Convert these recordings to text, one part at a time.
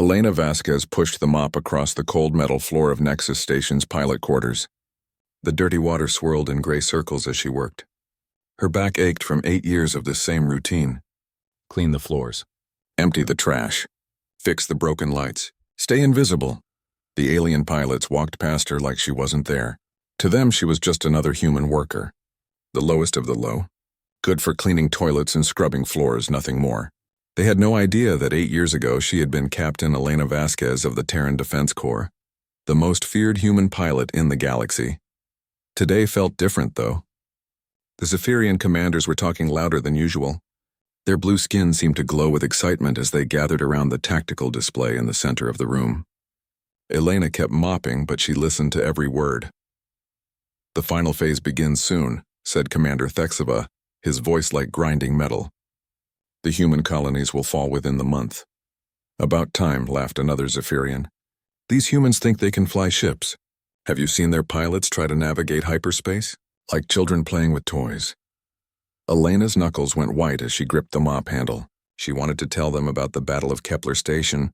Elena Vasquez pushed the mop across the cold metal floor of Nexus Station's pilot quarters. The dirty water swirled in gray circles as she worked. Her back ached from 8 years of this same routine. Clean the floors. Empty the trash. Fix the broken lights. Stay invisible. The alien pilots walked past her like she wasn't there. To them, she was just another human worker. The lowest of the low. Good for cleaning toilets and scrubbing floors, nothing more. They had no idea that 8 years ago she had been Captain Elena Vasquez of the Terran Defense Corps, the most feared human pilot in the galaxy. Today felt different, though. The Zephyrian commanders were talking louder than usual. Their blue skin seemed to glow with excitement as they gathered around the tactical display in the center of the room. Elena kept mopping, but she listened to every word. "The final phase begins soon," said Commander Thexava, his voice like grinding metal. "The human colonies will fall within the month." "About time," laughed another Zephyrian. "These humans think they can fly ships. Have you seen their pilots try to navigate hyperspace? Like children playing with toys." Elena's knuckles went white as she gripped the mop handle. She wanted to tell them about the Battle of Kepler Station,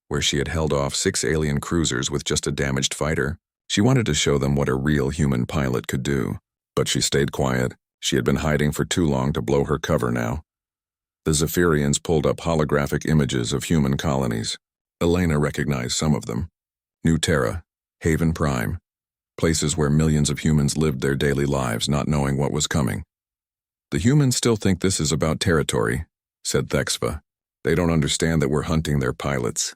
where she had held off 6 alien cruisers with just a damaged fighter. She wanted to show them what a real human pilot could do. But she stayed quiet. She had been hiding for too long to blow her cover now. The Zephyrians pulled up holographic images of human colonies. Elena recognized some of them. New Terra, Haven Prime, places where millions of humans lived their daily lives not knowing what was coming. "The humans still think this is about territory," said Thexva. "They don't understand that we're hunting their pilots.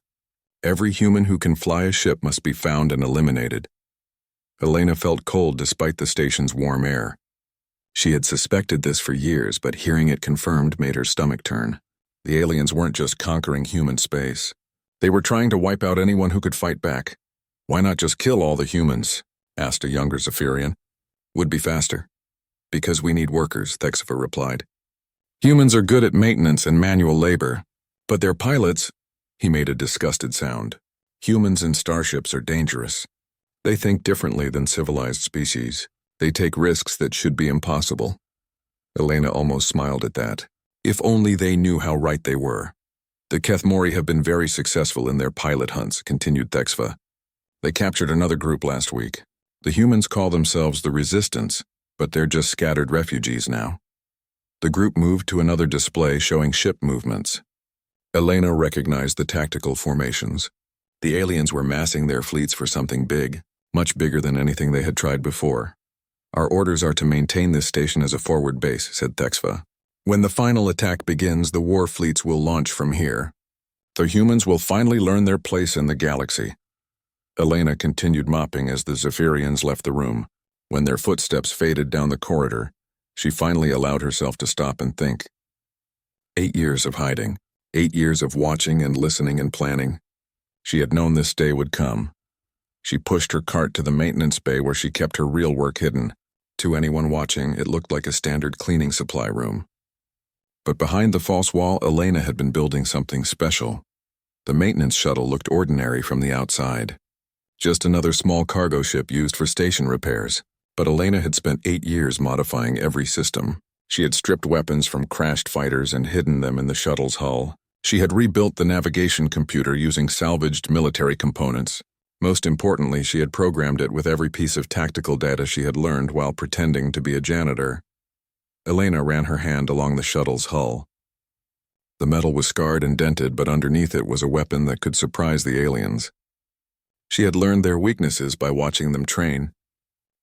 Every human who can fly a ship must be found and eliminated." Elena felt cold despite the station's warm air. She had suspected this for years, but hearing it confirmed made her stomach turn. The aliens weren't just conquering human space. They were trying to wipe out anyone who could fight back. "Why not just kill all the humans?" asked a younger Zephyrian. "Would be faster." "Because we need workers," Thexava replied. "Humans are good at maintenance and manual labor, but their pilots—" He made a disgusted sound. "Humans in starships are dangerous. They think differently than civilized species. They take risks that should be impossible." Elena almost smiled at that. If only they knew how right they were. "The Kethmori have been very successful in their pilot hunts," continued Thexva. "They captured another group last week. The humans call themselves the Resistance, but they're just scattered refugees now." The group moved to another display showing ship movements. Elena recognized the tactical formations. The aliens were massing their fleets for something big, much bigger than anything they had tried before. "Our orders are to maintain this station as a forward base," said Thexva. "When the final attack begins, the war fleets will launch from here. The humans will finally learn their place in the galaxy." Elena continued mopping as the Zephyrians left the room. When their footsteps faded down the corridor, she finally allowed herself to stop and think. 8 years of hiding, 8 years of watching and listening and planning. She had known this day would come. She pushed her cart to the maintenance bay where she kept her real work hidden. To anyone watching, it looked like a standard cleaning supply room. But behind the false wall, Elena had been building something special. The maintenance shuttle looked ordinary from the outside. Just another small cargo ship used for station repairs. But Elena had spent 8 years modifying every system. She had stripped weapons from crashed fighters and hidden them in the shuttle's hull. She had rebuilt the navigation computer using salvaged military components. Most importantly, she had programmed it with every piece of tactical data she had learned while pretending to be a janitor. Elena ran her hand along the shuttle's hull. The metal was scarred and dented, but underneath it was a weapon that could surprise the aliens. She had learned their weaknesses by watching them train.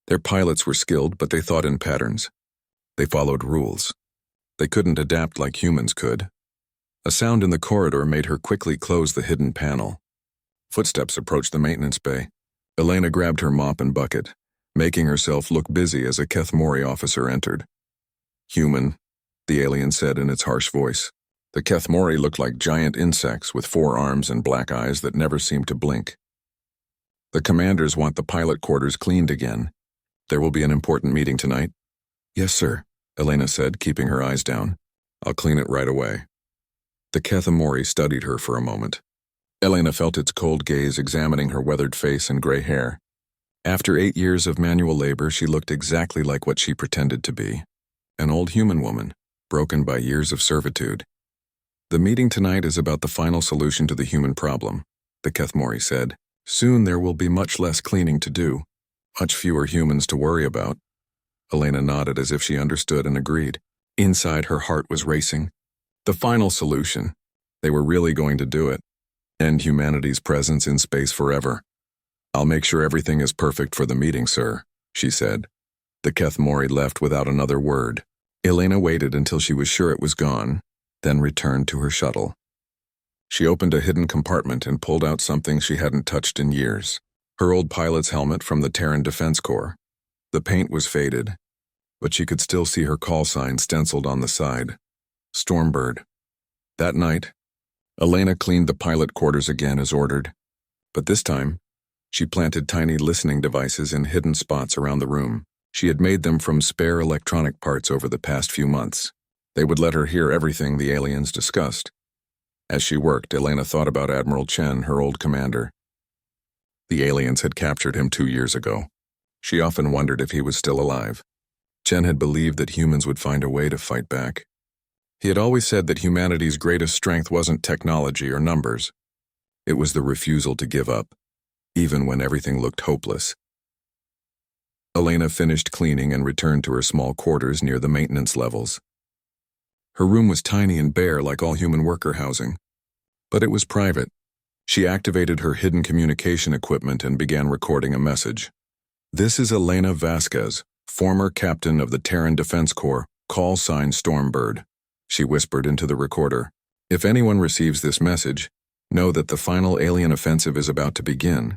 Their pilots were skilled, but they thought in patterns. They followed rules. They couldn't adapt like humans could. A sound in the corridor made her quickly close the hidden panel. Footsteps approached the maintenance bay. Elena grabbed her mop and bucket, making herself look busy as a Kethmori officer entered. "Human," the alien said in its harsh voice. The Kethmori looked like giant insects with 4 arms and black eyes that never seemed to blink. "The commanders want the pilot quarters cleaned again. There will be an important meeting tonight." "Yes, sir," Elena said, keeping her eyes down. "I'll clean it right away." The Kethmori studied her for a moment. Elena felt its cold gaze examining her weathered face and gray hair. After 8 years of manual labor, she looked exactly like what she pretended to be. An old human woman, broken by years of servitude. "The meeting tonight is about the final solution to the human problem," the Kethmori said. Soon there will be much less cleaning to do, much fewer humans to worry about. Elena nodded as if she understood and agreed. Inside, her heart was racing. The final solution. They were really going to do it. End humanity's presence in space forever. I'll make sure everything is perfect for the meeting, sir, she said. The Kethmori left without another word. Elena waited until she was sure it was gone, then returned to her shuttle. She opened a hidden compartment and pulled out something she hadn't touched in years. Her old pilot's helmet from the Terran Defense Corps. The paint was faded, but she could still see her call sign stenciled on the side. Stormbird. That night, Elena cleaned the pilot quarters again as ordered, but this time, she planted tiny listening devices in hidden spots around the room. She had made them from spare electronic parts over the past few months. They would let her hear everything the aliens discussed. As she worked, Elena thought about Admiral Chen, her old commander. The aliens had captured him 2 years ago. She often wondered if he was still alive. Chen had believed that humans would find a way to fight back. He had always said that humanity's greatest strength wasn't technology or numbers. It was the refusal to give up, even when everything looked hopeless. Elena finished cleaning and returned to her small quarters near the maintenance levels. Her room was tiny and bare like all human worker housing, but it was private. She activated her hidden communication equipment and began recording a message. This is Elena Vasquez, former captain of the Terran Defense Corps, call sign Stormbird. She whispered into the recorder. If anyone receives this message, know that the final alien offensive is about to begin.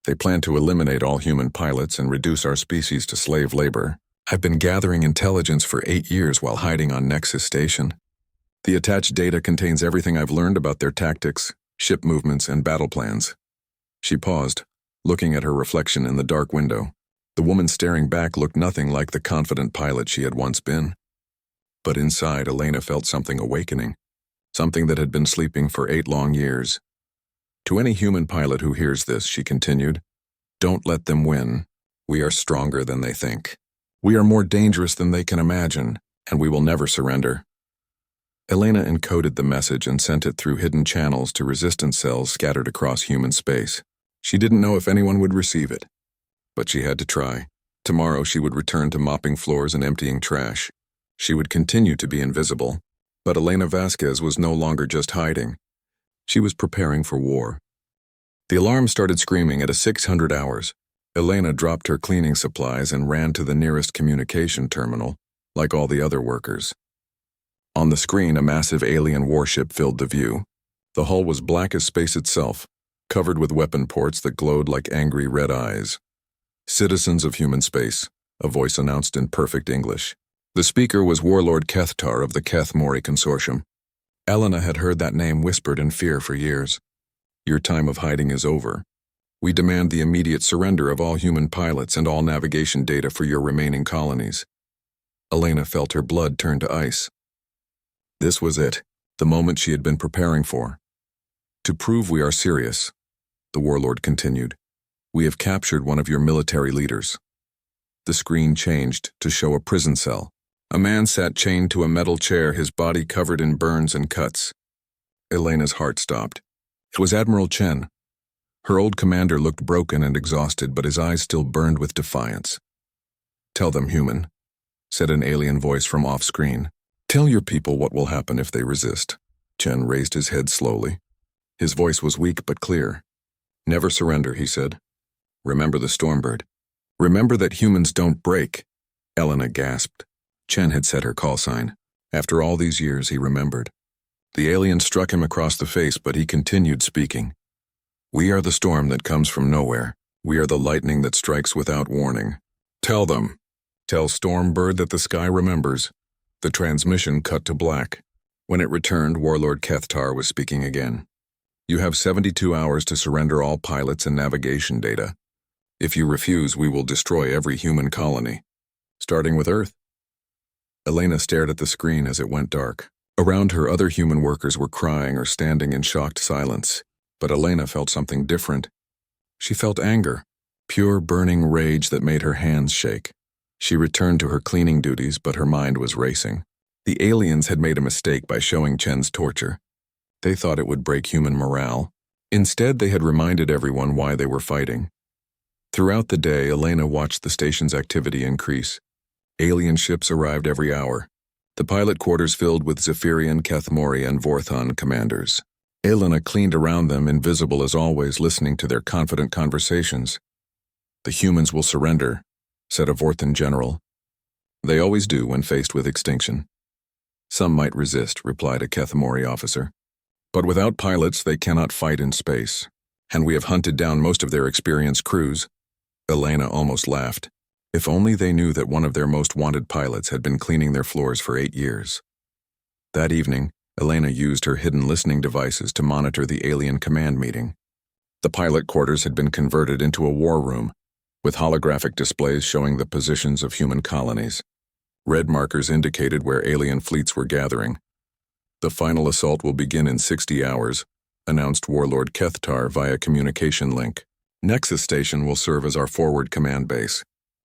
They plan to eliminate all human pilots and reduce our species to slave labor. I've been gathering intelligence for 8 years while hiding on Nexus Station. The attached data contains everything I've learned about their tactics, ship movements, and battle plans. She paused, looking at her reflection in the dark window. The woman staring back looked nothing like the confident pilot she had once been. But inside, Elena felt something awakening, something that had been sleeping for 8 long years. To any human pilot who hears this, she continued, don't let them win. We are stronger than they think. We are more dangerous than they can imagine, and we will never surrender. Elena encoded the message and sent it through hidden channels to resistance cells scattered across human space. She didn't know if anyone would receive it, but she had to try. Tomorrow she would return to mopping floors and emptying trash. She would continue to be invisible, but Elena Vasquez was no longer just hiding. She was preparing for war. The alarm started screaming at 600 hours. Elena dropped her cleaning supplies and ran to the nearest communication terminal, like all the other workers. On the screen, a massive alien warship filled the view. The hull was black as space itself, covered with weapon ports that glowed like angry red eyes. Citizens of human space, a voice announced in perfect English. The speaker was Warlord Kethtar of the Kethmori Consortium. Elena had heard that name whispered in fear for years. Your time of hiding is over. We demand the immediate surrender of all human pilots and all navigation data for your remaining colonies. Elena felt her blood turn to ice. This was it, the moment she had been preparing for. To prove we are serious, the warlord continued, we have captured one of your military leaders. The screen changed to show a prison cell. A man sat chained to a metal chair, his body covered in burns and cuts. Elena's heart stopped. It was Admiral Chen. Her old commander looked broken and exhausted, but his eyes still burned with defiance. Tell them, human, said an alien voice from off-screen. Tell your people what will happen if they resist. Chen raised his head slowly. His voice was weak but clear. Never surrender, he said. Remember the Stormbird. Remember that humans don't break. Elena gasped. Chen had said her call sign. After all these years, he remembered. The alien struck him across the face, but he continued speaking. We are the storm that comes from nowhere. We are the lightning that strikes without warning. Tell them. Tell Stormbird that the sky remembers. The transmission cut to black. When it returned, Warlord Kethtar was speaking again. You have 72 hours to surrender all pilots and navigation data. If you refuse, we will destroy every human colony, starting with Earth. Elena stared at the screen as it went dark. Around her, other human workers were crying or standing in shocked silence. But Elena felt something different. She felt anger, pure burning rage that made her hands shake. She returned to her cleaning duties, but her mind was racing. The aliens had made a mistake by showing Chen's torture. They thought it would break human morale, Instead, they had reminded everyone why they were fighting. Throughout the day, Elena watched the station's activity increase. Alien ships arrived every hour. The pilot quarters filled with Zephyrian, Kethmori, and Vorthon commanders. Elena cleaned around them, invisible as always, listening to their confident conversations. "The humans will surrender," said a Vorthon general. "They always do when faced with extinction." "Some might resist," replied a Kethmori officer. "But without pilots, they cannot fight in space. And we have hunted down most of their experienced crews." Elena almost laughed. If only they knew that one of their most wanted pilots had been cleaning their floors for 8 years. That evening, Elena used her hidden listening devices to monitor the alien command meeting. The pilot quarters had been converted into a war room, with holographic displays showing the positions of human colonies. Red markers indicated where alien fleets were gathering. "The final assault will begin in 60 hours, announced Warlord Kethtar via communication link. "Nexus Station will serve as our forward command base.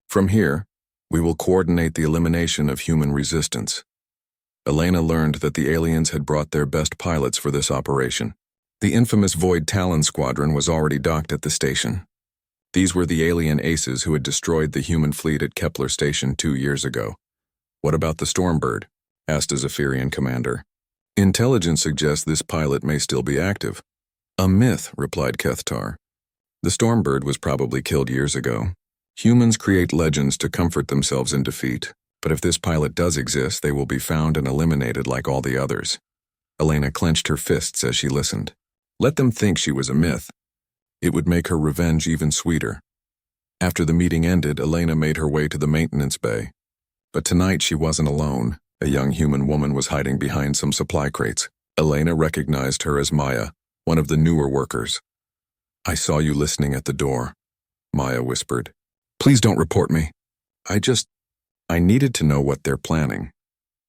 From here, we will coordinate the elimination of human resistance." Elena learned that the aliens had brought their best pilots for this operation. The infamous Void Talon Squadron was already docked at the station. These were the alien aces who had destroyed the human fleet at Kepler Station 2 years ago. "What about the Stormbird?" asked a Zephyrian commander. "Intelligence suggests this pilot may still be active." "A myth," replied Kethtar. "The Stormbird was probably killed years ago. Humans create legends to comfort themselves in defeat, but if this pilot does exist, they will be found and eliminated like all the others." Elena clenched her fists as she listened. Let them think she was a myth. It would make her revenge even sweeter. After the meeting ended, Elena made her way to the maintenance bay. But tonight she wasn't alone. A young human woman was hiding behind some supply crates. Elena recognized her as Maya, one of the newer workers. "I saw you listening at the door," Maya whispered. "Please don't report me. I needed to know what they're planning."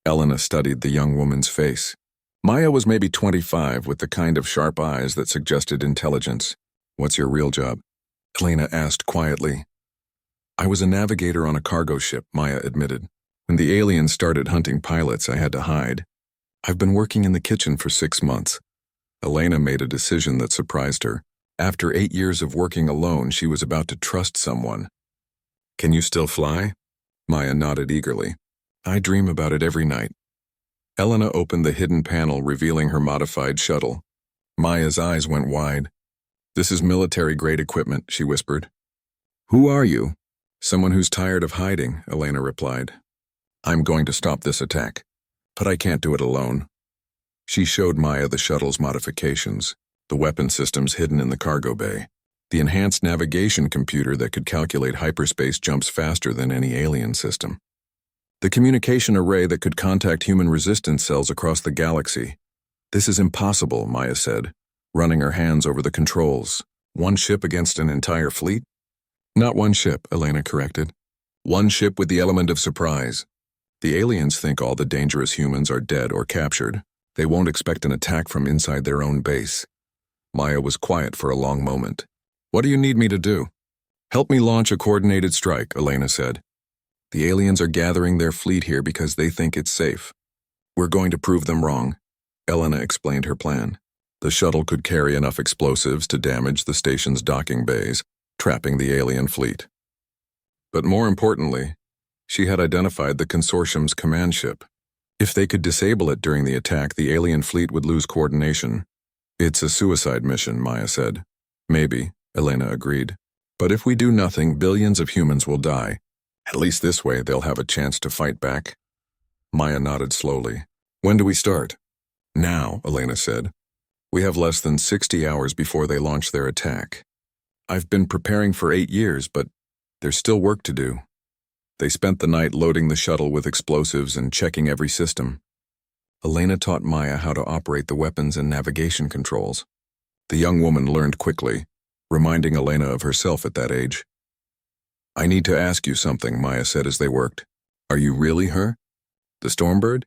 Elena studied the young woman's face. Maya was maybe 25, with the kind of sharp eyes that suggested intelligence. "What's your real job?" Elena asked quietly. "I was a navigator on a cargo ship," Maya admitted. "When the aliens started hunting pilots, I had to hide. I've been working in the kitchen for 6 months." Elena made a decision that surprised her. After 8 years of working alone, she was about to trust someone. "Can you still fly?" Maya nodded eagerly. "I dream about it every night." Elena opened the hidden panel, revealing her modified shuttle. Maya's eyes went wide. "This is military-grade equipment," she whispered. "Who are you?" "Someone who's tired of hiding," Elena replied. "I'm going to stop this attack, but I can't do it alone." She showed Maya the shuttle's modifications, the weapon systems hidden in the cargo bay, the enhanced navigation computer that could calculate hyperspace jumps faster than any alien system, the communication array that could contact human resistance cells across the galaxy. "This is impossible," Maya said, running her hands over the controls. "One ship against an entire fleet?" "Not one ship," Elena corrected. "One ship with the element of surprise. The aliens think all the dangerous humans are dead or captured. They won't expect an attack from inside their own base." Maya was quiet for a long moment. "What do you need me to do?" "Help me launch a coordinated strike," Elena said. "The aliens are gathering their fleet here because they think it's safe. We're going to prove them wrong." Elena explained her plan. The shuttle could carry enough explosives to damage the station's docking bays, trapping the alien fleet. But more importantly, she had identified the consortium's command ship. If they could disable it during the attack, the alien fleet would lose coordination. "It's a suicide mission," Maya said. "Maybe," Elena agreed. "But if we do nothing, billions of humans will die. At least this way they'll have a chance to fight back." Maya nodded slowly. "When do we start?" "Now," Elena said. "We have less than 60 hours before they launch their attack. I've been preparing for 8 years, but there's still work to do." They spent the night loading the shuttle with explosives and checking every system. Elena taught Maya how to operate the weapons and navigation controls. The young woman learned quickly, reminding Elena of herself at that age. "I need to ask you something," Maya said as they worked. "Are you really her? The Stormbird?"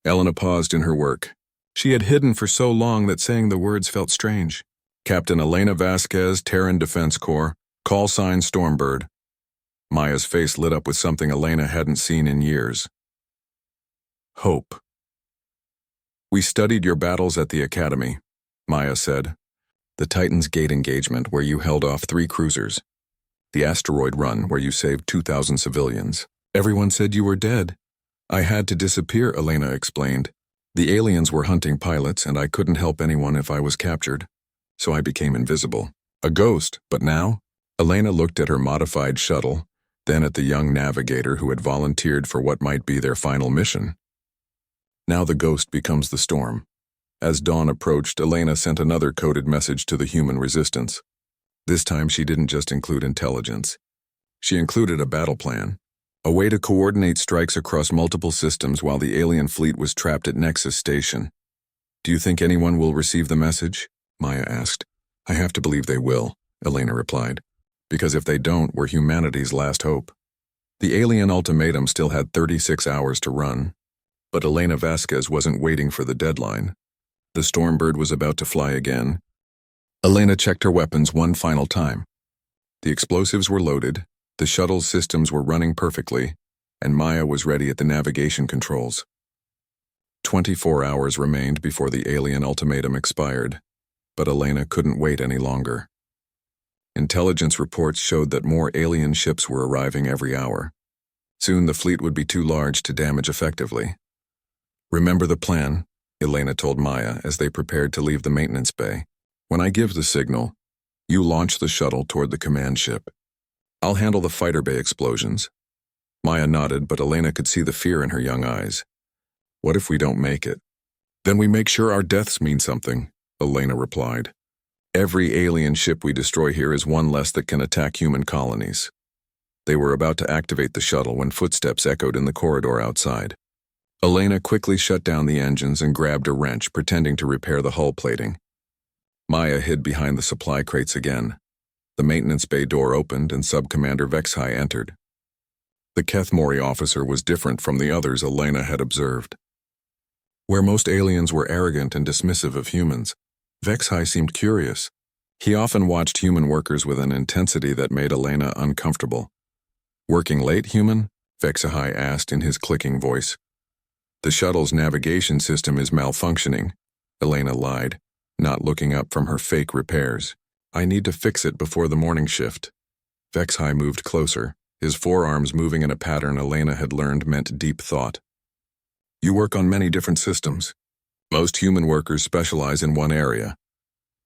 Elena paused in her work. She had hidden for so long that saying the words felt strange. "Captain Elena Vasquez, Terran Defense Corps, call sign Stormbird." Maya's face lit up with something Elena hadn't seen in years. Hope. "We studied your battles at the academy," Maya said. The Titan's Gate engagement, where you held off 3 cruisers. The asteroid run, where you saved 2,000 civilians. Everyone said you were dead. I had to disappear, Elena explained. The aliens were hunting pilots, and I couldn't help anyone if I was captured. So I became invisible. A ghost, but now? Elena looked at her modified shuttle, then at the young navigator who had volunteered for what might be their final mission. Now the ghost becomes the storm. As dawn approached, Elena sent another coded message to the human resistance. This time she didn't just include intelligence. She included a battle plan, a way to coordinate strikes across multiple systems while the alien fleet was trapped at Nexus Station. Do you think anyone will receive the message? Maya asked. I have to believe they will, Elena replied, because if they don't, we're humanity's last hope. The alien ultimatum still had 36 hours to run, but Elena Vasquez wasn't waiting for the deadline. The Stormbird was about to fly again. Elena checked her weapons one final time. The explosives were loaded, the shuttle's systems were running perfectly, and Maya was ready at the navigation controls. 24 hours remained before the alien ultimatum expired, but Elena couldn't wait any longer. Intelligence reports showed that more alien ships were arriving every hour. Soon the fleet would be too large to damage effectively. Remember the plan, Elena told Maya as they prepared to leave the maintenance bay. When I give the signal, you launch the shuttle toward the command ship. I'll handle the fighter bay explosions. Maya nodded, but Elena could see the fear in her young eyes. What if we don't make it? Then we make sure our deaths mean something, Elena replied. Every alien ship we destroy here is one less that can attack human colonies. They were about to activate the shuttle when footsteps echoed in the corridor outside. Elena quickly shut down the engines and grabbed a wrench, pretending to repair the hull plating. Maya hid behind the supply crates again. The maintenance bay door opened and Sub-Commander Vexhai entered. The Kethmori officer was different from the others Elena had observed. Where most aliens were arrogant and dismissive of humans, Vexhai seemed curious. He often watched human workers with an intensity that made Elena uncomfortable. Working late, human? Vexhai asked in his clicking voice. The shuttle's navigation system is malfunctioning, Elena lied, not looking up from her fake repairs. I need to fix it before the morning shift. Vexhai moved closer, his forearms moving in a pattern Elena had learned meant deep thought. You work on many different systems. Most human workers specialize in one area.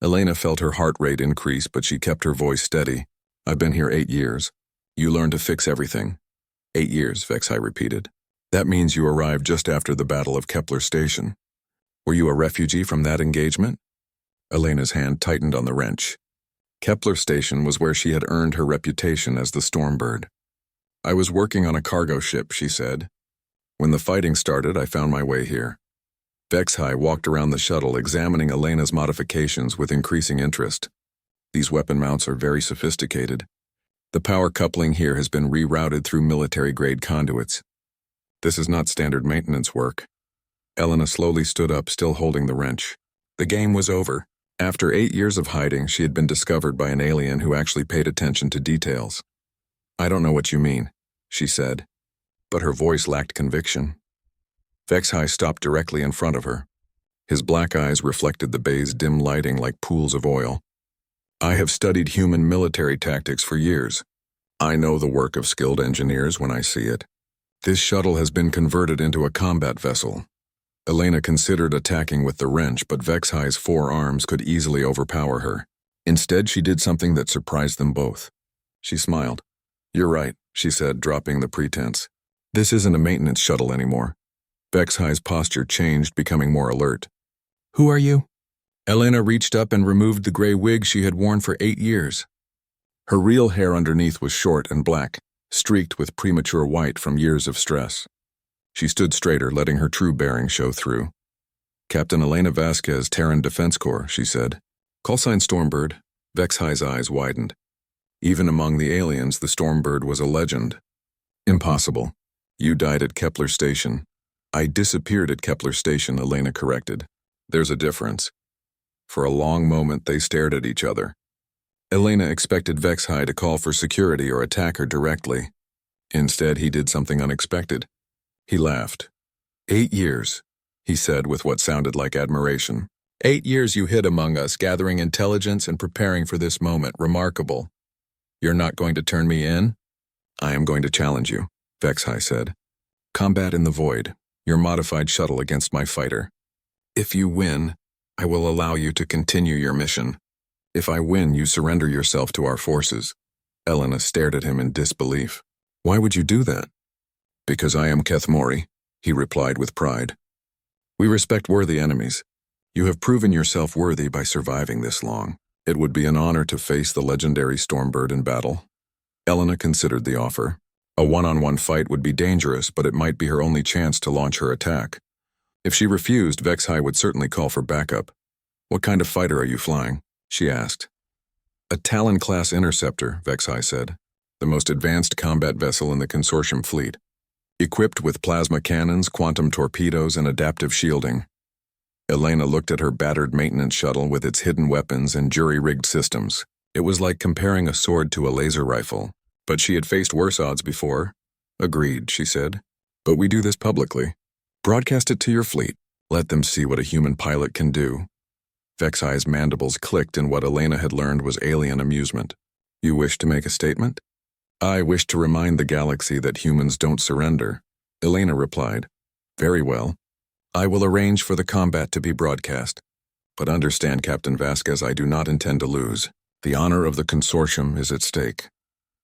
Elena felt her heart rate increase, but she kept her voice steady. I've been here 8 years. You learn to fix everything. 8 years, Vexhai repeated. That means you arrived just after the Battle of Kepler Station. Were you a refugee from that engagement? Elena's hand tightened on the wrench. Kepler Station was where she had earned her reputation as the Stormbird. I was working on a cargo ship, she said. When the fighting started, I found my way here. Vexhai walked around the shuttle, examining Elena's modifications with increasing interest. These weapon mounts are very sophisticated. The power coupling here has been rerouted through military-grade conduits. This is not standard maintenance work. Elena slowly stood up, still holding the wrench. The game was over. After 8 years of hiding, she had been discovered by an alien who actually paid attention to details. I don't know what you mean, she said, but her voice lacked conviction. Vexhai stopped directly in front of her. His black eyes reflected the bay's dim lighting like pools of oil. I have studied human military tactics for years. I know the work of skilled engineers when I see it. This shuttle has been converted into a combat vessel. Elena considered attacking with the wrench, but Vexhai's 4 arms could easily overpower her. Instead, she did something that surprised them both. She smiled. You're right, she said, dropping the pretense. This isn't a maintenance shuttle anymore. Vexhai's posture changed, becoming more alert. Who are you? Elena reached up and removed the gray wig she had worn for 8 years. Her real hair underneath was short and black, streaked with premature white from years of stress. She stood straighter, letting her true bearing show through. Captain Elena Vasquez, Terran Defense Corps, she said. Call sign Stormbird. Vexhai's eyes widened. Even among the aliens, the Stormbird was a legend. Impossible. You died at Kepler Station. I disappeared at Kepler Station, Elena corrected. There's a difference. For a long moment, they stared at each other. Elena expected Vexhai to call for security or attack her directly. Instead, he did something unexpected. He laughed. 8 years, he said with what sounded like admiration. 8 years you hid among us, gathering intelligence and preparing for this moment. Remarkable. You're not going to turn me in? I am going to challenge you, Vexhai said. Combat in the void, your modified shuttle against my fighter. If you win, I will allow you to continue your mission. If I win, you surrender yourself to our forces. Elena stared at him in disbelief. Why would you do that? Because I am Kethmori, he replied with pride. We respect worthy enemies. You have proven yourself worthy by surviving this long. It would be an honor to face the legendary Stormbird in battle. Elena considered the offer. A one-on-one fight would be dangerous, but it might be her only chance to launch her attack. If she refused, Vexhai would certainly call for backup. What kind of fighter are you flying? She asked. A Talon-class interceptor, Vexhai said, the most advanced combat vessel in the consortium fleet, equipped with plasma cannons, quantum torpedoes, and adaptive shielding. Elena looked at her battered maintenance shuttle with its hidden weapons and jury-rigged systems. It was like comparing a sword to a laser rifle, but she had faced worse odds before. Agreed, she said. But we do this publicly. Broadcast it to your fleet. Let them see what a human pilot can do. Vexhai's mandibles clicked, and what Elena had learned was alien amusement. You wish to make a statement? I wish to remind the galaxy that humans don't surrender, Elena replied. Very well. I will arrange for the combat to be broadcast. But understand, Captain Vasquez, I do not intend to lose. The honor of the consortium is at stake.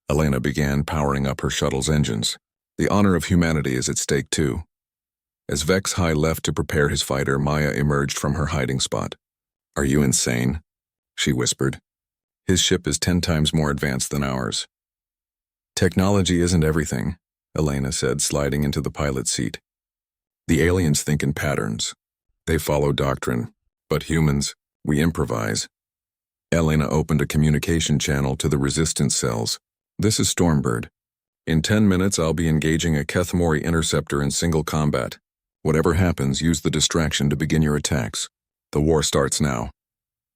Elena began powering up her shuttle's engines. The honor of humanity is at stake too. As Vexhai left to prepare his fighter, Maya emerged from her hiding spot. Are you insane? She whispered. His ship is 10 times more advanced than ours. Technology isn't everything, Elena said, sliding into the pilot's seat. The aliens think in patterns. They follow doctrine. But humans, we improvise. Elena opened a communication channel to the resistance cells. This is Stormbird. In 10 minutes, I'll be engaging a Kethmori interceptor in single combat. Whatever happens, use the distraction to begin your attacks. The war starts now.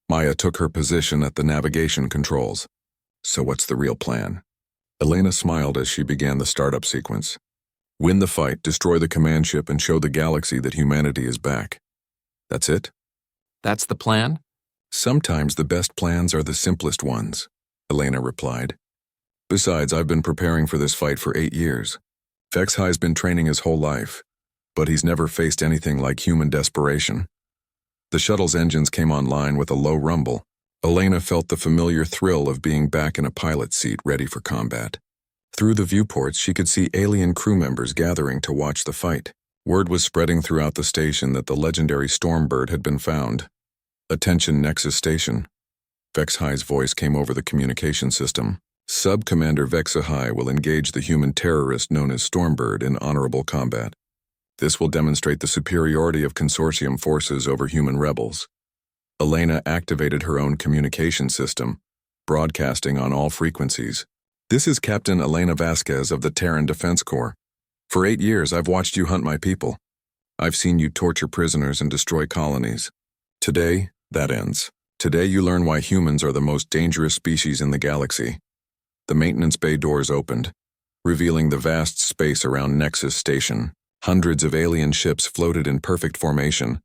Maya took her position at the navigation controls. So what's the real plan? Elena smiled as she began the startup sequence. Win the fight, destroy the command ship, and show the galaxy that humanity is back. That's it? That's the plan? Sometimes the best plans are the simplest ones, Elena replied. Besides, I've been preparing for this fight for 8 years. Vexhai's been training his whole life, but he's never faced anything like human desperation. The shuttle's engines came online with a low rumble. Elena felt the familiar thrill of being back in a pilot's seat ready for combat. Through the viewports, she could see alien crew members gathering to watch the fight. Word was spreading throughout the station that the legendary Stormbird had been found. Attention, Nexus Station. Vexhai's voice came over the communication system. Sub-Commander Vexhai will engage the human terrorist known as Stormbird in honorable combat. This will demonstrate the superiority of consortium forces over human rebels. Elena activated her own communication system, broadcasting on all frequencies. This is Captain Elena Vasquez of the Terran Defense Corps. For 8 years, I've watched you hunt my people. I've seen you torture prisoners and destroy colonies. Today, that ends. Today you learn why humans are the most dangerous species in the galaxy. The maintenance bay doors opened, revealing the vast space around Nexus Station. Hundreds of alien ships floated in perfect formation,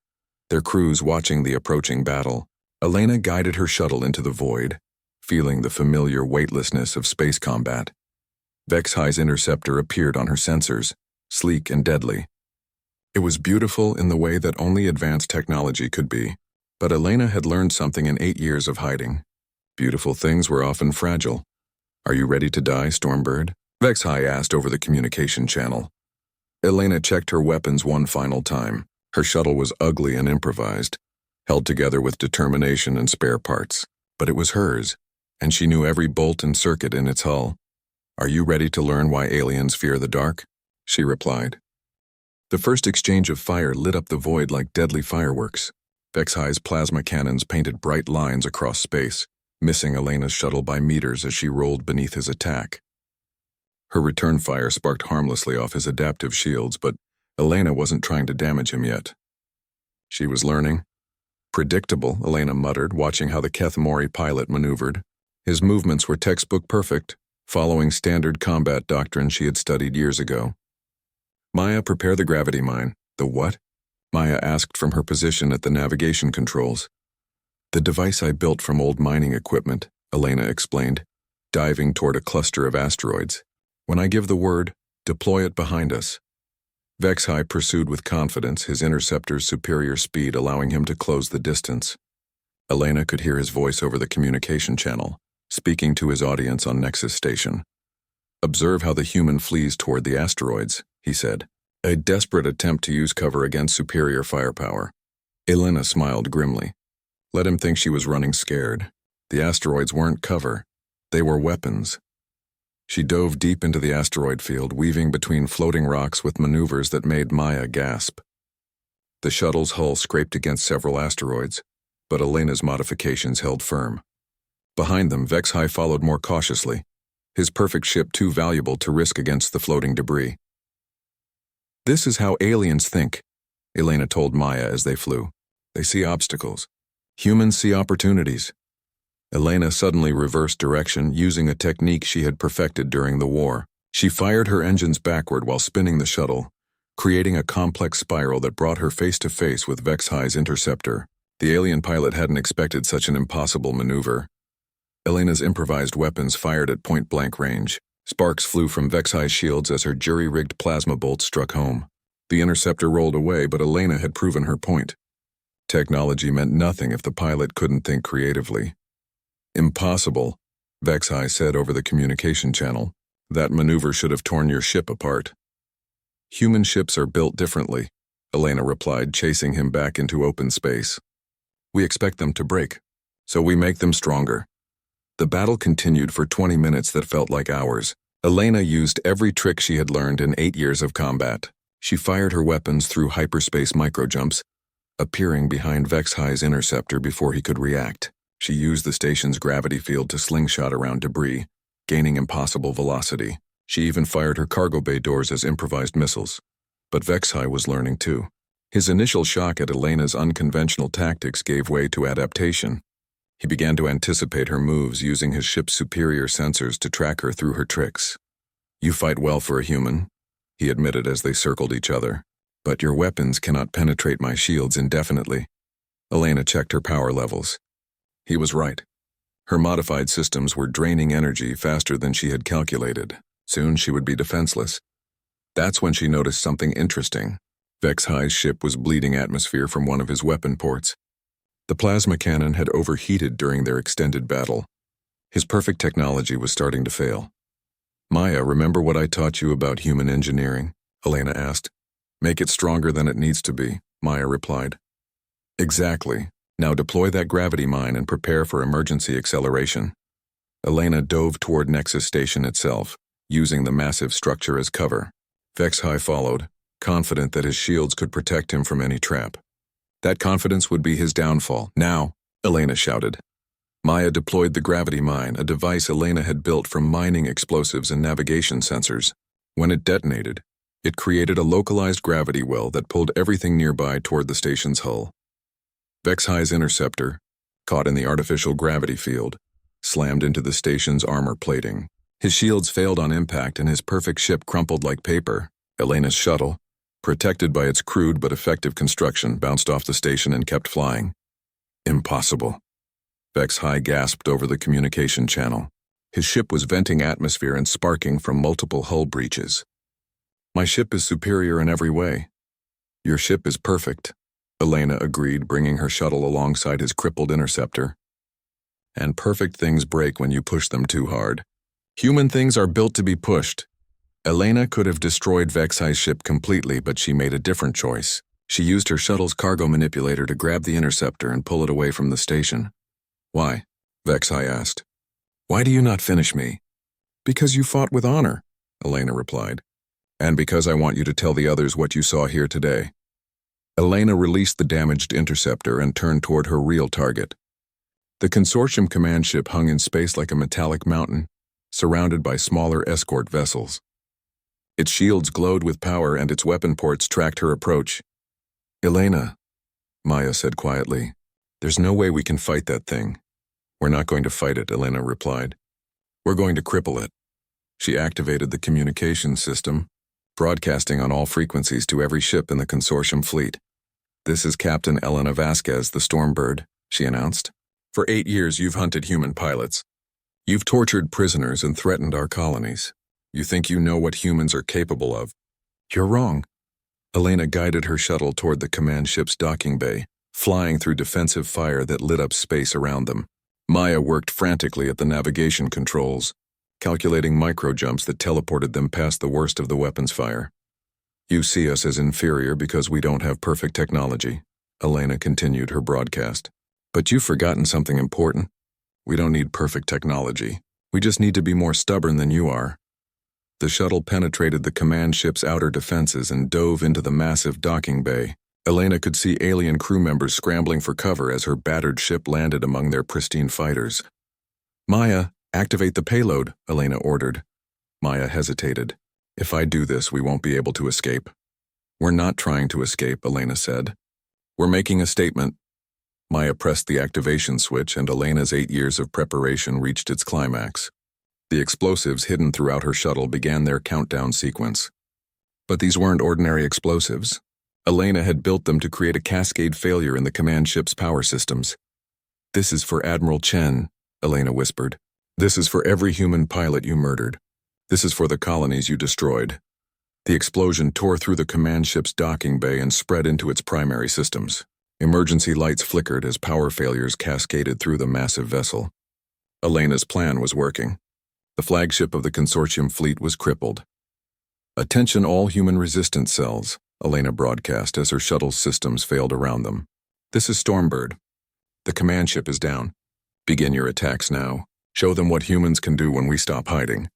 their crews watching the approaching battle. Elena guided her shuttle into the void, feeling the familiar weightlessness of space combat. Vexhai's interceptor appeared on her sensors, sleek and deadly. It was beautiful in the way that only advanced technology could be, but Elena had learned something in 8 years of hiding. Beautiful things were often fragile. Are you ready to die, Stormbird? Vexhai asked over the communication channel. Elena checked her weapons one final time. Her shuttle was ugly and improvised, held together with determination and spare parts. But it was hers, and she knew every bolt and circuit in its hull. Are you ready to learn why aliens fear the dark? She replied. The first exchange of fire lit up the void like deadly fireworks. Vexhai's plasma cannons painted bright lines across space, missing Elena's shuttle by meters as she rolled beneath his attack. Her return fire sparked harmlessly off his adaptive shields, but Elena wasn't trying to damage him yet. She was learning. Predictable, Elena muttered, watching how the Kethmori pilot maneuvered. His movements were textbook perfect, following standard combat doctrine she had studied years ago. Maya, prepare the gravity mine. The what? Maya asked from her position at the navigation controls. The device I built from old mining equipment, Elena explained, diving toward a cluster of asteroids. When I give the word, deploy it behind us. Vexhai pursued with confidence, his interceptor's superior speed allowing him to close the distance. Elena could hear his voice over the communication channel, speaking to his audience on Nexus Station. Observe how the human flees toward the asteroids, he said. A desperate attempt to use cover against superior firepower. Elena smiled grimly. Let him think she was running scared. The asteroids weren't cover. They were weapons. She dove deep into the asteroid field, weaving between floating rocks with maneuvers that made Maya gasp. The shuttle's hull scraped against several asteroids, but Elena's modifications held firm. Behind them, Vexhai followed more cautiously, his perfect ship too valuable to risk against the floating debris. This is how aliens think, Elena told Maya as they flew. They see obstacles. Humans see opportunities. Elena suddenly reversed direction, using a technique she had perfected during the war. She fired her engines backward while spinning the shuttle, creating a complex spiral that brought her face to face with Vexhai's interceptor. The alien pilot hadn't expected such an impossible maneuver. Elena's improvised weapons fired at point-blank range. Sparks flew from Vexhai's shields as her jury-rigged plasma bolts struck home. The interceptor rolled away, but Elena had proven her point. Technology meant nothing if the pilot couldn't think creatively. Impossible, Vexhai said over the communication channel. That maneuver should have torn your ship apart. Human ships are built differently, Elena replied, chasing him back into open space. We expect them to break, so we make them stronger. The battle continued for 20 minutes that felt like hours. Elena used every trick she had learned in 8 years of combat. She fired her weapons through hyperspace microjumps, appearing behind Vexhai's interceptor before he could react. She used the station's gravity field to slingshot around debris, gaining impossible velocity. She even fired her cargo bay doors as improvised missiles. But Vexhai was learning too. His initial shock at Elena's unconventional tactics gave way to adaptation. He began to anticipate her moves, using his ship's superior sensors to track her through her tricks. You fight well for a human, he admitted as they circled each other. But your weapons cannot penetrate my shields indefinitely. Elena checked her power levels. He was right. Her modified systems were draining energy faster than she had calculated. Soon she would be defenseless. That's when she noticed something interesting. Vexhai's ship was bleeding atmosphere from one of his weapon ports. The plasma cannon had overheated during their extended battle. His perfect technology was starting to fail. Maya, remember what I taught you about human engineering? Elena asked. Make it stronger than it needs to be, Maya replied. Exactly. Now deploy that gravity mine and prepare for emergency acceleration. Elena dove toward Nexus Station itself, using the massive structure as cover. Vexhai followed, confident that his shields could protect him from any trap. That confidence would be his downfall. Now, Elena shouted. Maya deployed the gravity mine, a device Elena had built from mining explosives and navigation sensors. When it detonated, it created a localized gravity well that pulled everything nearby toward the station's hull. Vexhai's interceptor, caught in the artificial gravity field, slammed into the station's armor plating. His shields failed on impact and his perfect ship crumpled like paper. Elena's shuttle, protected by its crude but effective construction, bounced off the station and kept flying. Impossible. Vexhai gasped over the communication channel. His ship was venting atmosphere and sparking from multiple hull breaches. My ship is superior in every way. Your ship is perfect, Elena agreed, bringing her shuttle alongside his crippled interceptor. And perfect things break when you push them too hard. Human things are built to be pushed. Elena could have destroyed Vexhai's ship completely, but she made a different choice. She used her shuttle's cargo manipulator to grab the interceptor and pull it away from the station. Why? Vexhai asked. Why do you not finish me? Because you fought with honor, Elena replied. And because I want you to tell the others what you saw here today. Elena released the damaged interceptor and turned toward her real target. The consortium command ship hung in space like a metallic mountain, surrounded by smaller escort vessels. Its shields glowed with power and its weapon ports tracked her approach. Elena, Maya said quietly, there's no way we can fight that thing. We're not going to fight it, Elena replied. We're going to cripple it. She activated the communication system, broadcasting on all frequencies to every ship in the consortium fleet. "This is Captain Elena Vasquez, the Stormbird," she announced. "For 8 years you've hunted human pilots. You've tortured prisoners and threatened our colonies. You think you know what humans are capable of. You're wrong." Elena guided her shuttle toward the command ship's docking bay, flying through defensive fire that lit up space around them. Maya worked frantically at the navigation controls, calculating micro-jumps that teleported them past the worst of the weapons fire. "You see us as inferior because we don't have perfect technology," Elena continued her broadcast. "But you've forgotten something important. We don't need perfect technology. We just need to be more stubborn than you are." The shuttle penetrated the command ship's outer defenses and dove into the massive docking bay. Elena could see alien crew members scrambling for cover as her battered ship landed among their pristine fighters. "Maya, activate the payload," Elena ordered. Maya hesitated. "If I do this, we won't be able to escape." "We're not trying to escape," Elena said. "We're making a statement." Maya pressed the activation switch, and Elena's 8 years of preparation reached its climax. The explosives hidden throughout her shuttle began their countdown sequence. But these weren't ordinary explosives. Elena had built them to create a cascade failure in the command ship's power systems. "This is for Admiral Chen," Elena whispered. "This is for every human pilot you murdered. This is for the colonies you destroyed." The explosion tore through the command ship's docking bay and spread into its primary systems. Emergency lights flickered as power failures cascaded through the massive vessel. Elena's plan was working. The flagship of the consortium fleet was crippled. "Attention all human resistance cells," Elena broadcast as her shuttle's systems failed around them. "This is Stormbird. The command ship is down. Begin your attacks now. Show them what humans can do when we stop hiding."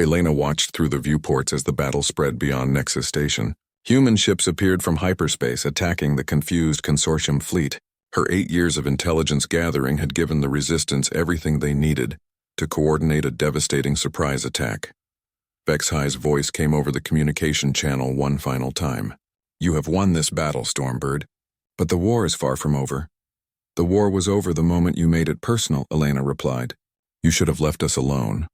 Elena watched through the viewports as the battle spread beyond Nexus Station. Human ships appeared from hyperspace, attacking the confused consortium fleet. Her 8 years of intelligence gathering had given the resistance everything they needed to coordinate a devastating surprise attack. Vexhi's voice came over the communication channel one final time. "You have won this battle, Stormbird. But the war is far from over." "The war was over the moment you made it personal," Elena replied. "You should have left us alone."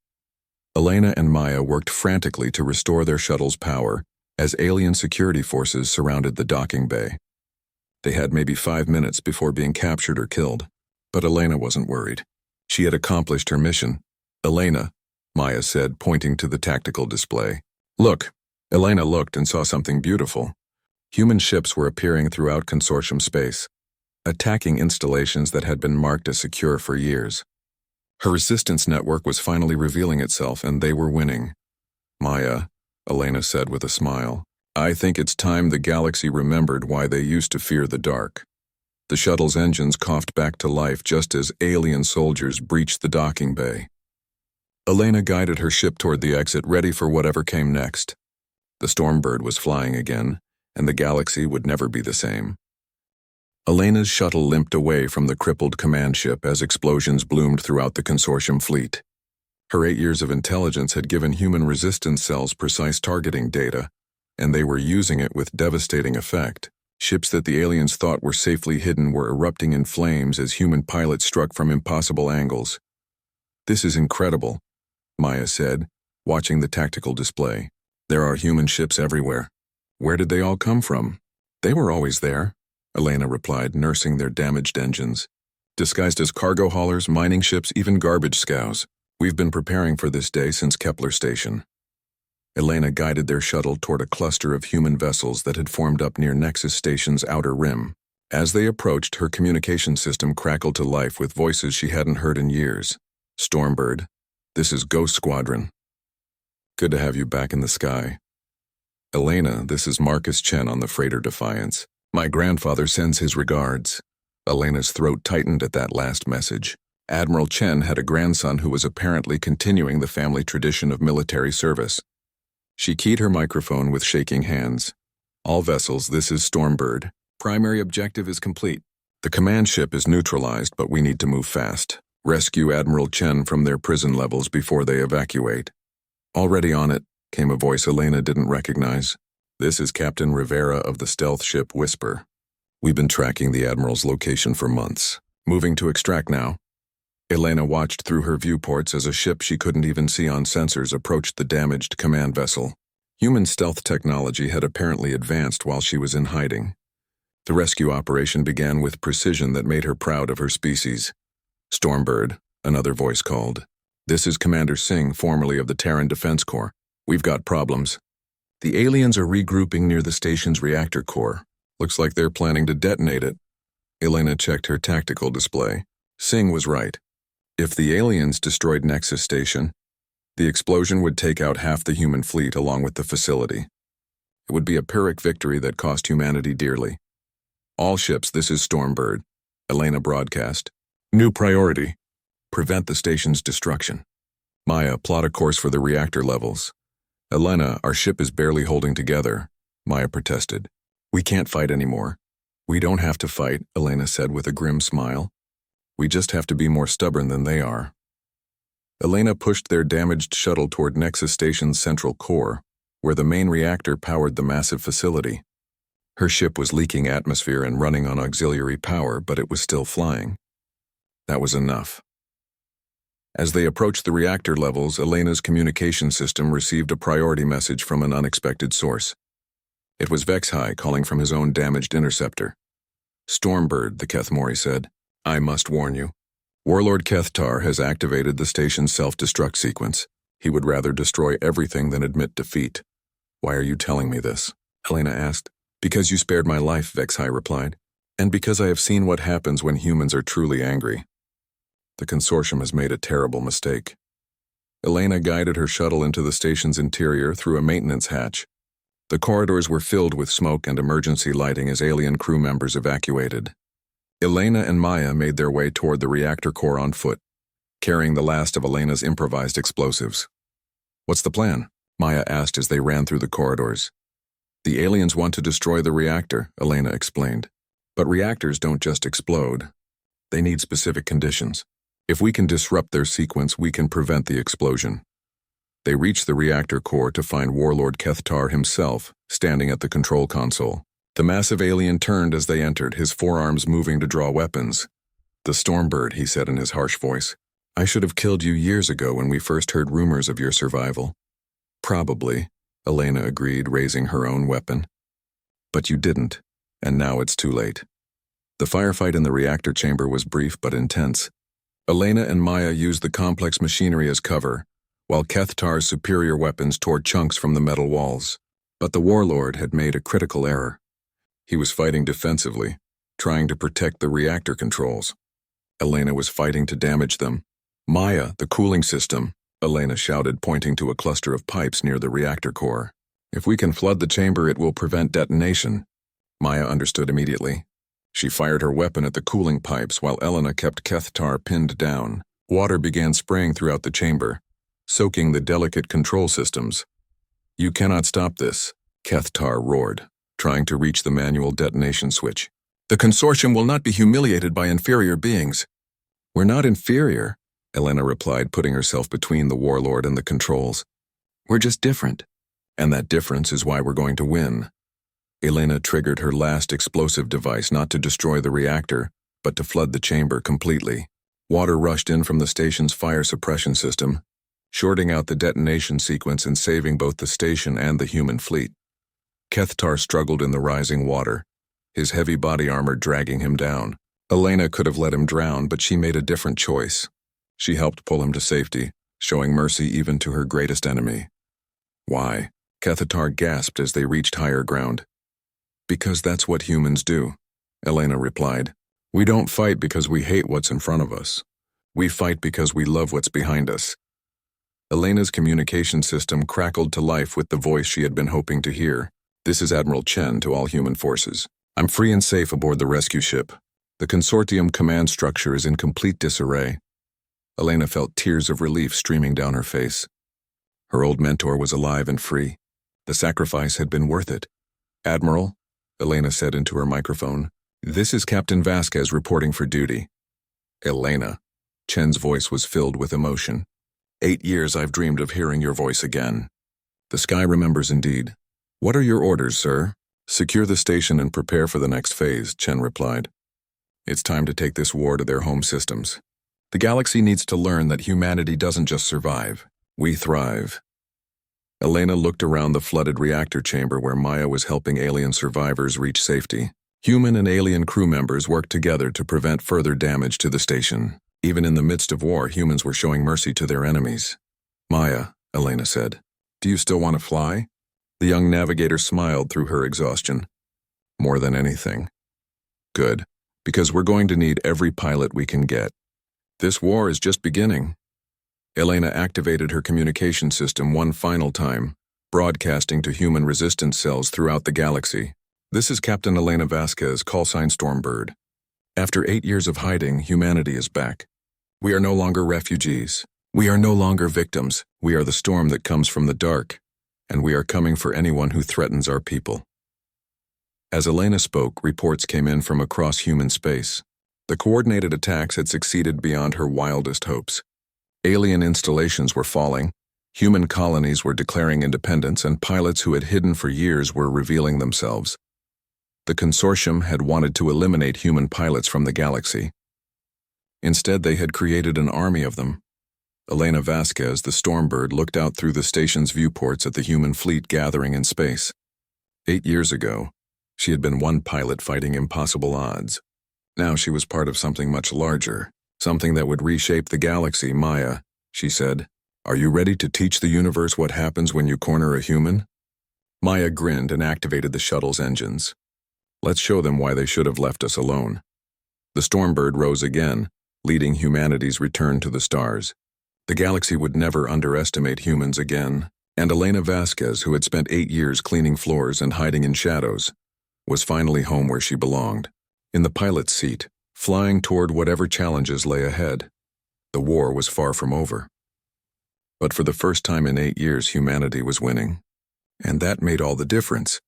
Elena and Maya worked frantically to restore their shuttle's power as alien security forces surrounded the docking bay. They had maybe 5 minutes before being captured or killed, but Elena wasn't worried. She had accomplished her mission. "Elena," Maya said, pointing to the tactical display. "Look." Elena looked and saw something beautiful. Human ships were appearing throughout consortium space, attacking installations that had been marked as secure for years. Her resistance network was finally revealing itself, and they were winning. "Maya," Elena said with a smile, "I think it's time the galaxy remembered why they used to fear the dark." The shuttle's engines coughed back to life just as alien soldiers breached the docking bay. Elena guided her ship toward the exit, ready for whatever came next. The Stormbird was flying again, and the galaxy would never be the same. Elena's shuttle limped away from the crippled command ship as explosions bloomed throughout the consortium fleet. Her 8 years of intelligence had given human resistance cells precise targeting data, and they were using it with devastating effect. Ships that the aliens thought were safely hidden were erupting in flames as human pilots struck from impossible angles. "This is incredible," Maya said, watching the tactical display. "There are human ships everywhere. Where did they all come from?" "They were always there," Elena replied, nursing their damaged engines. "Disguised as cargo haulers, mining ships, even garbage scows. We've been preparing for this day since Kepler Station." Elena guided their shuttle toward a cluster of human vessels that had formed up near Nexus Station's outer rim. As they approached, her communication system crackled to life with voices she hadn't heard in years. "Stormbird, this is Ghost Squadron. Good to have you back in the sky. Elena, this is Marcus Chen on the freighter Defiance. My grandfather sends his regards." Elena's throat tightened at that last message. Admiral Chen had a grandson who was apparently continuing the family tradition of military service. She keyed her microphone with shaking hands. "All vessels, this is Stormbird. Primary objective is complete. The command ship is neutralized, but we need to move fast. Rescue Admiral Chen from their prison levels before they evacuate." "Already on it," came a voice Elena didn't recognize. "This is Captain Rivera of the stealth ship Whisper. We've been tracking the Admiral's location for months. Moving to extract now." Elena watched through her viewports as a ship she couldn't even see on sensors approached the damaged command vessel. Human stealth technology had apparently advanced while she was in hiding. The rescue operation began with precision that made her proud of her species. Stormbird, another voice called. This is Commander Singh, formerly of the Terran Defense Corps. We've got problems. The aliens are regrouping near the station's reactor core. Looks like they're planning to detonate it. Elena checked her tactical display. Singh was right. If the aliens destroyed Nexus Station, the explosion would take out half the human fleet along with the facility. It would be a Pyrrhic victory that cost humanity dearly. All ships, this is Stormbird. Elena broadcast. New priority. Prevent the station's destruction. Maya, plot a course for the reactor levels. Elena, our ship is barely holding together. Maya protested. We can't fight anymore. We don't have to fight, Elena said with a grim smile. We just have to be more stubborn than they are. Elena pushed their damaged shuttle toward Nexus Station's central core, where the main reactor powered the massive facility. Her ship was leaking atmosphere and running on auxiliary power, but it was still flying. That was enough. As they approached the reactor levels, Elena's communication system received a priority message from an unexpected source. It was Vexhai calling from his own damaged interceptor. Stormbird, the Kethmori said. I must warn you. Warlord Kethtar has activated the station's self-destruct sequence. He would rather destroy everything than admit defeat. Why are you telling me this? Elena asked. Because you spared my life, Vexhai replied. And because I have seen what happens when humans are truly angry. The consortium has made a terrible mistake. Elena guided her shuttle into the station's interior through a maintenance hatch. The corridors were filled with smoke and emergency lighting as alien crew members evacuated. Elena and Maya made their way toward the reactor core on foot, carrying the last of Elena's improvised explosives. What's the plan? Maya asked as they ran through the corridors. The aliens want to destroy the reactor, Elena explained. But reactors don't just explode. They need specific conditions. If we can disrupt their sequence, we can prevent the explosion. They reached the reactor core to find Warlord Kethtar himself, standing at the control console. The massive alien turned as they entered, his forearms moving to draw weapons. The Stormbird, he said in his harsh voice. I should have killed you years ago when we first heard rumors of your survival. Probably, Elena agreed, raising her own weapon. But you didn't, and now it's too late. The firefight in the reactor chamber was brief but intense. Elena and Maya used the complex machinery as cover, while Kethtar's superior weapons tore chunks from the metal walls. But the warlord had made a critical error. He was fighting defensively, trying to protect the reactor controls. Elena was fighting to damage them. Maya, the cooling system, Elena shouted, pointing to a cluster of pipes near the reactor core. If we can flood the chamber, it will prevent detonation. Maya understood immediately. She fired her weapon at the cooling pipes while Elena kept Kethtar pinned down. Water began spraying throughout the chamber, soaking the delicate control systems. You cannot stop this, Kethtar roared, trying to reach the manual detonation switch. The consortium will not be humiliated by inferior beings. We're not inferior, Elena replied, putting herself between the warlord and the controls. We're just different. And that difference is why we're going to win. Elena triggered her last explosive device not to destroy the reactor, but to flood the chamber completely. Water rushed in from the station's fire suppression system, shorting out the detonation sequence and saving both the station and the human fleet. Kethtar struggled in the rising water, his heavy body armor dragging him down. Elena could have let him drown, but she made a different choice. She helped pull him to safety, showing mercy even to her greatest enemy. Why? Kethtar gasped as they reached higher ground. Because that's what humans do, Elena replied. We don't fight because we hate what's in front of us. We fight because we love what's behind us. Elena's communication system crackled to life with the voice she had been hoping to hear. This is Admiral Chen to all human forces. I'm free and safe aboard the rescue ship. The consortium command structure is in complete disarray. Elena felt tears of relief streaming down her face. Her old mentor was alive and free. The sacrifice had been worth it. Admiral, Elena said into her microphone, this is Captain Vasquez reporting for duty. Elena. Chen's voice was filled with emotion. 8 years I've dreamed of hearing your voice again. The sky remembers indeed. What are your orders, sir? Secure the station and prepare for the next phase, Chen replied. It's time to take this war to their home systems. The galaxy needs to learn that humanity doesn't just survive. We thrive. Elena looked around the flooded reactor chamber where Maya was helping alien survivors reach safety. Human and alien crew members worked together to prevent further damage to the station. Even in the midst of war, humans were showing mercy to their enemies. Maya, Elena said, do you still want to fly? The young navigator smiled through her exhaustion. More than anything. Good, because we're going to need every pilot we can get. This war is just beginning. Elena activated her communication system one final time, broadcasting to human resistance cells throughout the galaxy. This is Captain Elena Vasquez, callsign Stormbird. After 8 years of hiding, humanity is back. We are no longer refugees. We are no longer victims. We are the storm that comes from the dark, and we are coming for anyone who threatens our people. As Elena spoke, reports came in from across human space. The coordinated attacks had succeeded beyond her wildest hopes. Alien installations were falling, human colonies were declaring independence, and pilots who had hidden for years were revealing themselves. The consortium had wanted to eliminate human pilots from the galaxy. Instead, they had created an army of them. Elena Vasquez, the Stormbird, looked out through the station's viewports at the human fleet gathering in space. 8 years ago, she had been one pilot fighting impossible odds. Now she was part of something much larger, something that would reshape the galaxy. Maya, she said, are you ready to teach the universe what happens when you corner a human? Maya grinned and activated the shuttle's engines. Let's show them why they should have left us alone. The Stormbird rose again, leading humanity's return to the stars. The galaxy would never underestimate humans again, and Elena Vasquez, who had spent 8 years cleaning floors and hiding in shadows, was finally home where she belonged, in the pilot's seat, flying toward whatever challenges lay ahead. The war was far from over. But for the first time in 8 years, humanity was winning. And that made all the difference.